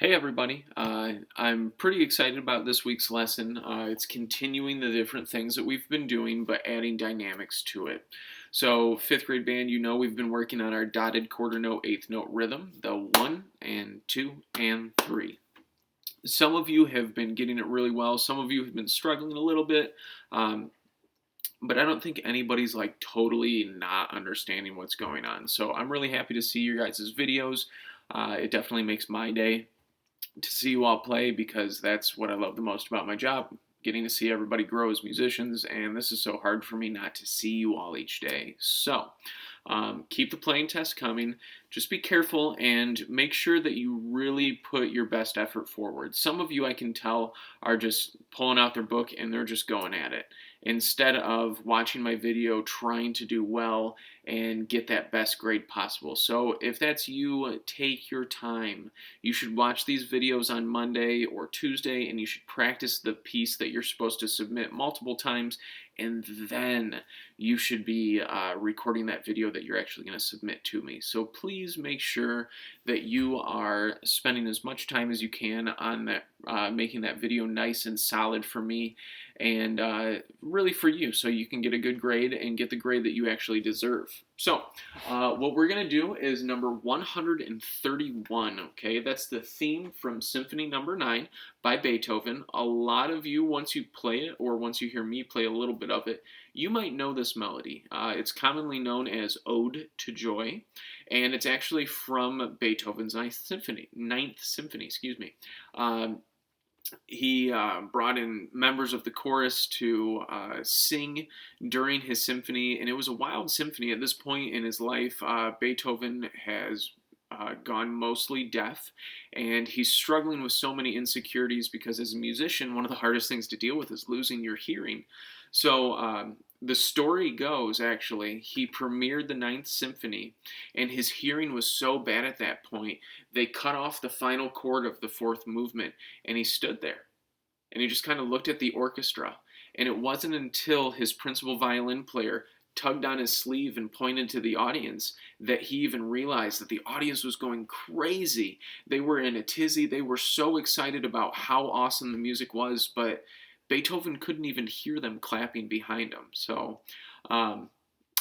Hey everybody, I'm pretty excited about this week's lesson. It's continuing the different things that we've been doing, but adding dynamics to it. So, fifth grade band, we've been working on our dotted quarter note, eighth note rhythm, the 1 and 2 and 3. Some of you have been getting it really well, some of you have been struggling a little bit, um, but I don't think anybody's like totally not understanding what's going on. So, I'm really happy to see your guys' videos. It definitely makes my day to see you all play because that's what I love the most about my job, getting to see everybody grow as musicians, and this is so hard for me not to see you all each day. So, keep the playing test coming. Just be careful and make sure that you really put your best effort forward. Some of you, I can tell, are just pulling out their book and they're just going at it instead of watching my video, trying to do well and get that best grade possible. So, if that's you, take your time. You should watch these videos on Monday or Tuesday, and you should practice the piece that you're supposed to submit multiple times, and then you should be recording that video that you're actually going to submit to me. So please make sure that you are spending as much time as you can on that, making that video nice and solid for me, and really for you, so you can get a good grade and get the grade that you actually deserve. So, what we're going to do is number 131, okay? That's the theme from Symphony Number 9 by Beethoven. A lot of you, once you play it, or once you hear me play a little bit of it, you might know this melody. It's commonly known as Ode to Joy, and it's actually from Beethoven's Ninth Symphony, excuse me. He brought in members of the chorus to sing during his symphony, and it was a wild symphony. At this point in his life, Beethoven has gone mostly deaf, and he's struggling with so many insecurities because, as a musician, one of the hardest things to deal with is losing your hearing. So, the story goes, actually, he premiered the Ninth Symphony, and his hearing was so bad at that point, they cut off the final chord of the fourth movement, and he stood there and he just kind of looked at the orchestra. And it wasn't until his principal violin player tugged on his sleeve and pointed to the audience that he even realized that the audience was going crazy. They were in a tizzy. They were so excited about how awesome the music was, but Beethoven couldn't even hear them clapping behind him. So,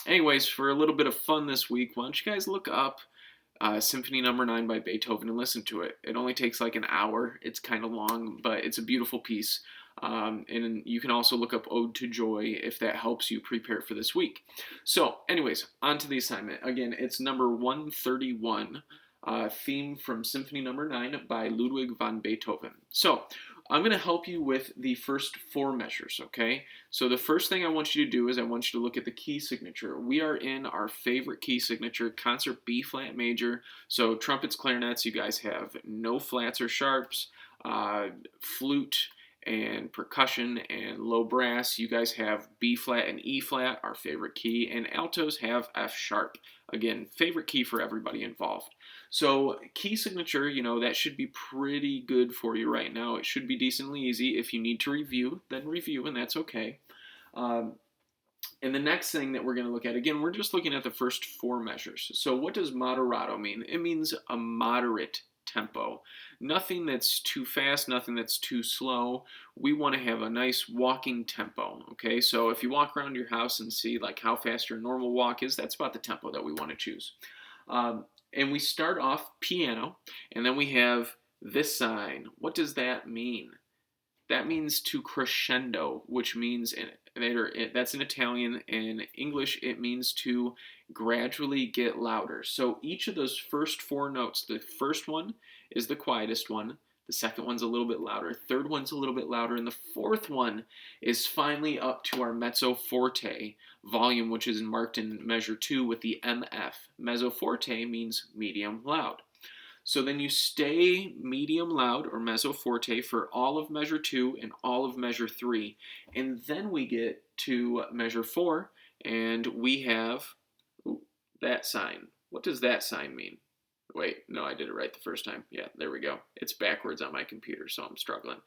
anyways, for a little bit of fun this week, why don't you guys look up Symphony Number 9 by Beethoven and listen to it. It only takes like an hour. It's kind of long, but it's a beautiful piece. And you can also look up Ode to Joy if that helps you prepare for this week. So, anyways, on to the assignment. Again, it's number 131, theme from Symphony Number 9 by Ludwig van Beethoven. So, I'm going to help you with the first four measures, okay? So the first thing I want you to do is I want you to look at the key signature. We are in our favorite key signature, concert B flat major. So trumpets, clarinets, you guys have no flats or sharps. Flute and percussion and low brass, you guys have B flat and E flat, our favorite key, and altos have F sharp. Again, favorite key for everybody involved. So key signature, that should be pretty good for you right now. It should be decently easy. If you need to review, then review, and that's okay. And the next thing that we're going to look at, again, we're just looking at the first four measures. So what does moderato mean? It means a moderate tempo. Nothing that's too fast, nothing that's too slow. We want to have a nice walking tempo, okay? So if you walk around your house and see like how fast your normal walk is, that's about the tempo that we want to choose. And we start off piano, and then we have this sign. What does that mean? That means to crescendo, which means, that's in Italian. In English, it means to gradually get louder. So each of those first four notes, the first one is the quietest one, the second one's a little bit louder, third one's a little bit louder, and the fourth one is finally up to our mezzo forte volume, which is marked in measure 2 with the MF. Mezzo forte means medium loud. So then you stay medium loud or mezzo forte for all of measure 2 and all of measure 3. And then we get to measure 4 and we have that sign. What does that sign mean? Wait, no, I did it right the first time. Yeah, there we go. It's backwards on my computer, so I'm struggling.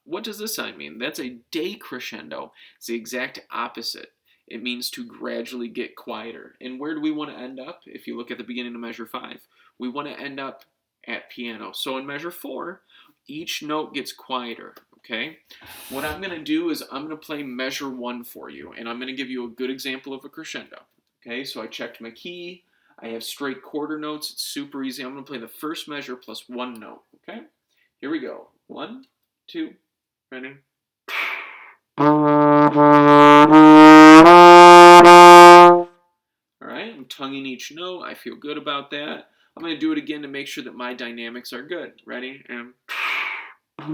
What does this sign mean? That's a decrescendo. It's the exact opposite. It means to gradually get quieter. And where do we want to end up? If you look at the beginning of measure 5, we want to end up at piano. So in measure 4, each note gets quieter, okay? What I'm going to do is I'm going to play measure 1 for you, and I'm going to give you a good example of a crescendo, okay? So I checked my key. I have straight quarter notes. It's super easy. I'm going to play the first measure plus 1 note, okay? Here we go. 1, 2, ready? All right, I'm tonguing each note. I feel good about that. I'm going to do it again to make sure that my dynamics are good. Ready? And all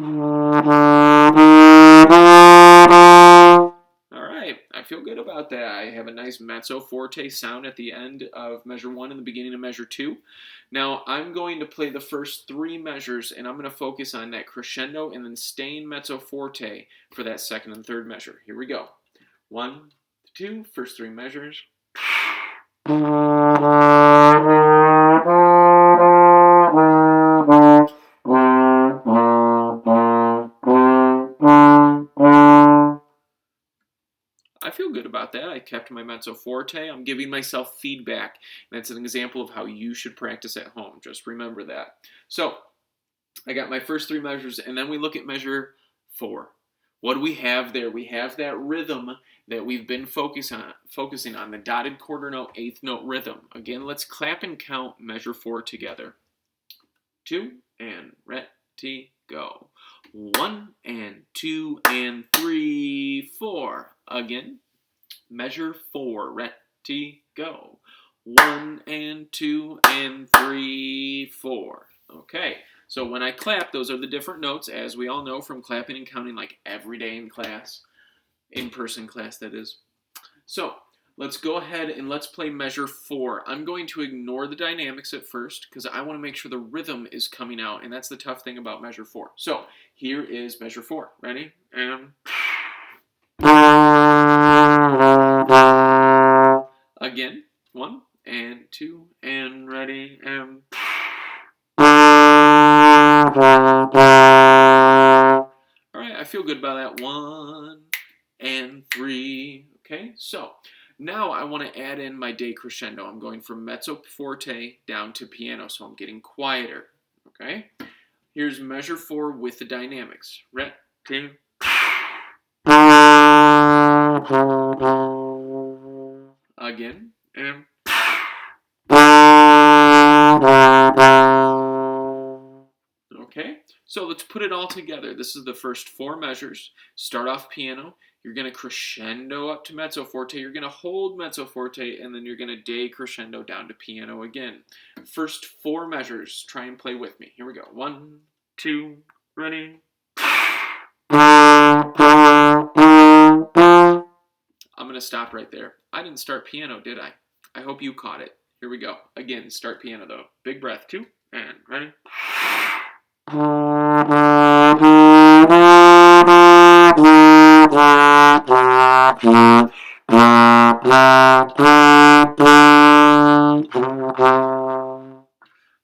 right, I feel good about that. I have a nice mezzo forte sound at the end of measure 1 and the beginning of measure 2. Now, I'm going to play the first 3 measures, and I'm going to focus on that crescendo and then staying mezzo forte for that second and third measure. Here we go. 1, 2, first 3 measures. I feel good about that. I kept my mezzo forte. I'm giving myself feedback. That's an example of how you should practice at home. Just remember that. So I got my first 3 measures, and then we look at measure 4. What do we have there? We have that rhythm that we've been focusing on, the dotted quarter note, 8th note rhythm. Again, let's clap and count measure 4 together. 2 and ready, go. 1 and 2 and 3, 4. Again, measure 4, ready, go. 1 and 2 and 3, 4. Okay, so when I clap, those are the different notes, as we all know from clapping and counting like every day in class, in-person class that is. So let's go ahead and let's play measure 4. I'm going to ignore the dynamics at first because I want to make sure the rhythm is coming out, and that's the tough thing about measure 4. So here is measure 4. Ready? And again, 1 and 2 and ready and all right, I feel good about that. 1 and 3. Okay, so now I want to add in my decrescendo. I'm going from mezzo forte down to piano, so I'm getting quieter. Okay, here's measure 4 with the dynamics. Ready? Again, and okay, so let's put it all together. This is the first 4 measures. Start off piano. You're going to crescendo up to mezzo forte. You're going to hold mezzo forte, and then you're going to decrescendo down to piano again. First 4 measures. Try and play with me. Here we go. 1, 2, ready. I'm going to stop right there. I didn't start piano, did I? I hope you caught it. Here we go. Again, start piano though. Big breath. 2, and ready.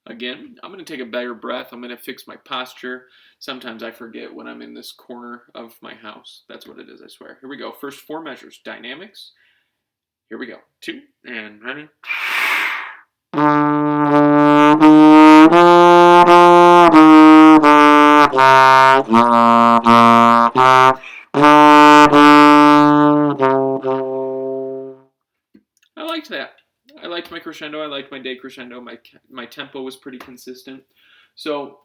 Again, I'm going to take a bigger breath. I'm going to fix my posture. Sometimes I forget when I'm in this corner of my house. That's what it is, I swear. Here we go. First 4 measures. Dynamics. Here we go. 2, and ready. I liked that. I liked my crescendo. I liked my decrescendo. My tempo was pretty consistent. So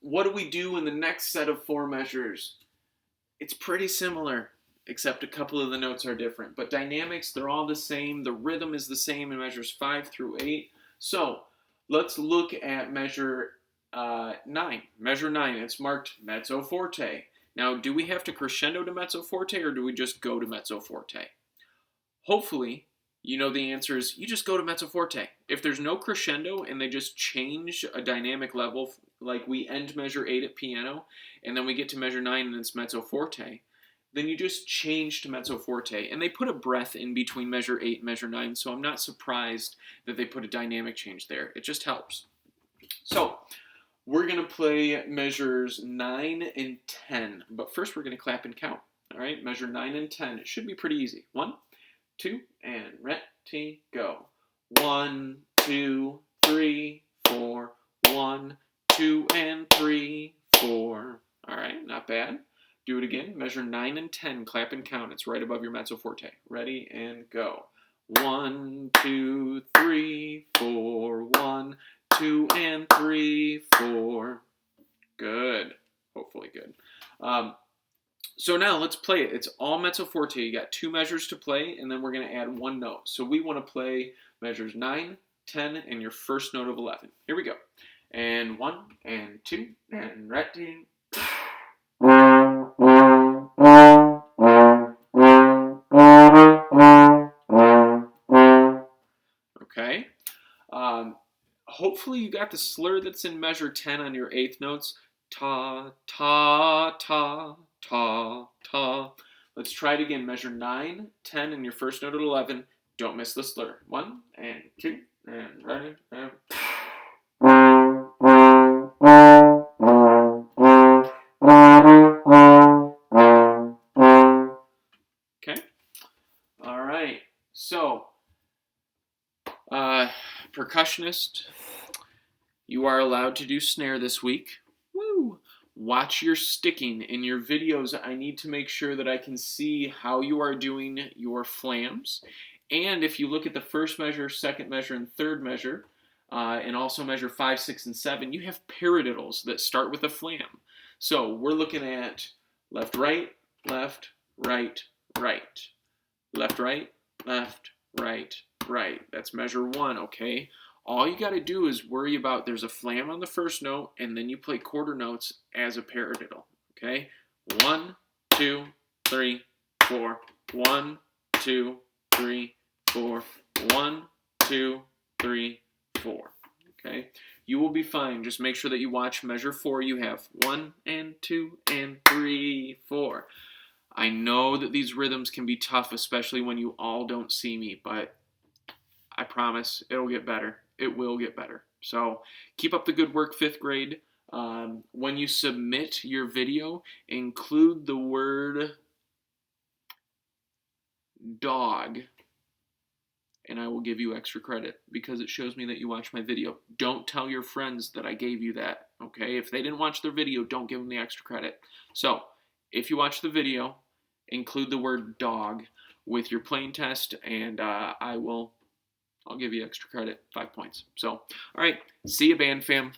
what do we do in the next set of 4 measures? It's pretty similar, except a couple of the notes are different. But dynamics, they're all the same. The rhythm is the same in measures 5 through 8. So let's look at measure 9. Measure 9, it's marked mezzo forte. Now, do we have to crescendo to mezzo forte, or do we just go to mezzo forte? Hopefully, you know the answer is you just go to mezzo forte. If there's no crescendo and they just change a dynamic level, like we end measure 8 at piano, and then we get to measure 9 and it's mezzo forte, then you just change to mezzo forte. And they put a breath in between measure 8 and measure 9, so I'm not surprised that they put a dynamic change there. It just helps. So we're going to play measures 9 and 10, but first we're going to clap and count. All right, measure 9 and 10. It should be pretty easy. 1, 2, and ready, go. 1, 2, 3, 4. 1, 2, and 3, 4. All right, not bad. Do it again. Measure 9 and 10. Clap and count. It's right above your mezzo forte. Ready and go. 1, 2, 3, 4. 1, 2, and 3, 4. Good. Hopefully good. So now let's play it. It's all mezzo forte. You got 2 measures to play, and then we're going to add 1 note. So we want to play measures 9, 10, and your first note of 11. Here we go. And 1, and 2, and ready. Okay. Hopefully you got the slur that's in measure 10 on your 8th notes. Ta, ta, ta, ta, ta. Let's try it again. Measure 9, 10, and your first note at 11. Don't miss the slur. 1, and 2, and ready, and... Okay. All right. So, percussionist, you are allowed to do snare this week. Woo! Watch your sticking in your videos. I need to make sure that I can see how you are doing your flams. And if you look at the first measure, second measure, and third measure, and also measure 5, 6, and 7, you have paradiddles that start with a flam. So we're looking at left, right, left, right, right. Left, right, left, right, right. That's measure 1, okay? All you got to do is worry about there's a flam on the first note, and then you play quarter notes as a paradiddle, okay? 1, 2, 3, 4. 1, 2, 3, 4. 1, 2, 3, 4. Okay? You will be fine. Just make sure that you watch measure 4. You have 1 and 2 and 3, 4. I know that these rhythms can be tough, especially when you all don't see me, but I promise it'll get better. It will get better. So keep up the good work, 5th grade. When you submit your video, include the word dog, and I will give you extra credit because it shows me that you watched my video. Don't tell your friends that I gave you that, okay? If they didn't watch their video, don't give them the extra credit. So if you watch the video, include the word dog with your playing test, and I'll give you extra credit, 5 points. So, all right, see you, band fam.